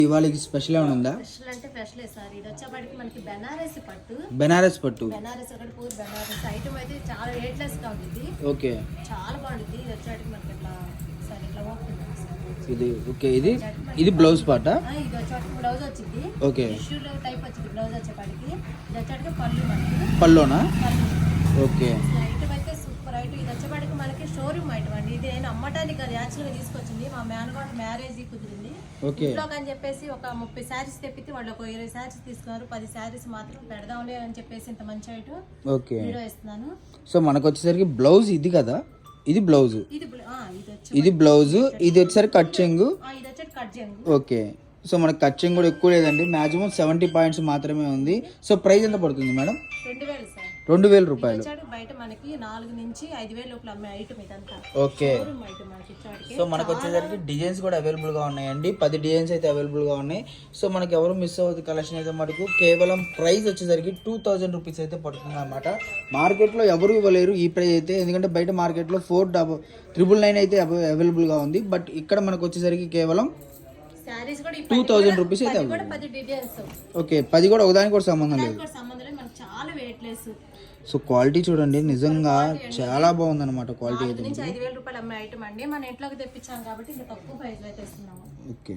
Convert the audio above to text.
దివాళీకి special ఏమైనా ఉందా? Special అంటే స్పెషలే సార్. ఇది వచ్చేప్పటికి మనకి బెనారస్ పట్టు. బెనారస్ పట్టు. బెనారస్ ఒకటి పూర్ బెనారస్ ఐటమ్ అయితే చాలా వెయిట్లెస్ గా ఉంటుంది. ఓకే. చాలా బాగుంటుంది. ఇది వచ్చేటికి మనకి ఇట్లా సార్ ఇట్లా ఓపెన్ ఇది ఓకే. ఇది బ్లౌజ్ పార్ట్. ఇది వచ్చేటికి బ్లౌజ్ వచ్చింది. ఓకే. టిష్యూ టైప్ వచ్చింది బ్లౌజ్ వచ్చేప్పటికి. ఇది వచ్చేటికి పళ్ళు మనకి. పల్లోనా? ఓకే. ఐటమ్ అయితే సూపర్ ఐటమ్. ఇది వచ్చేప్పటికి మనకి షోరూమ్ ఐటమ్ అండి. ఇది నేను అమ్మటానికి అది యాక్చువల్గా తీసుకొచ్చింది. మా మేనగోడ మ్యారేజ్ కుదిరింది. ఇంట్లోకి అని చెప్పేసి ఒక 30 శారీస్ తెప్పితే వాళ్ళు ఒక 20 శారీస్ తీసుకున్నారు. 10 శారీస్ మాత్రం పెడదాంలే అని చెప్పేసి ఇంత మంచి ఐటమ్ ఓకే వీడియో ఇస్తున్నాను. సో మనకు వచ్చేసరికి బ్లౌజ్ ఇది కదా, ఇది బ్లౌజ్, ఇది బ్లౌజ్, ఇది వచ్చేసరికి కట్ చెంగు. ఇది వచ్చేసి కట్ చెంగు. ఓకే. సో మనకి కట్ చెంగు కూడా ఎక్కువ లేదండి, మాక్సిమం 70 పాయింట్స్ మాత్రమే ఉంది. సో ప్రైస్ ఎంత పడుతుంది మేడం? 2000 సార్. 2000 రూపాయలు. బయట మనకి 4 నుంచి 5000 లోపల అమ్మే ఐటమ్ ఇదంతా. ఓకే. సో మనకు వచ్చేసరికి డిజైన్స్ కూడా అవైలబుల్ గా ఉన్నాయండి. 10 డిజైన్స్ అయితే అవైలబుల్ గా ఉన్నాయి. సో మనకి ఎవరు మిస్ అవ్వదు కలెక్షన్ అయితే మటుకు కేవలం ప్రైస్ వచ్చేసరికి 2000 రూపీస్ అయితే పడుతుంది అనమాట. మార్కెట్ లో ఎవరు ఇవ్వలేరు ఈ ప్రైస్ అయితే, ఎందుకంటే బయట మార్కెట్ లో 4999 అయితే అవైలబుల్ గా ఉంది. బట్ ఇక్కడ మనకు వచ్చేసరికి కేవలం 2000 రూపీస్ అయితే ఓకే. 10 కూడా ఒకదానికి కూడా సంబంధం లేదు. చాలా వెయిట్లెస్. సో క్వాలిటీ చూడండి, నిజంగా చాలా బాగుంది అనమాట క్వాలిటీ అయితే. 5000 రూపాయలు అమ్మే ఐటమ్ అండి. మన ఇంట్లోకి తెప్పించాం కాబట్టి తక్కువ ప్రైస్ అయితే ఇస్తున్నాము. ఓకే.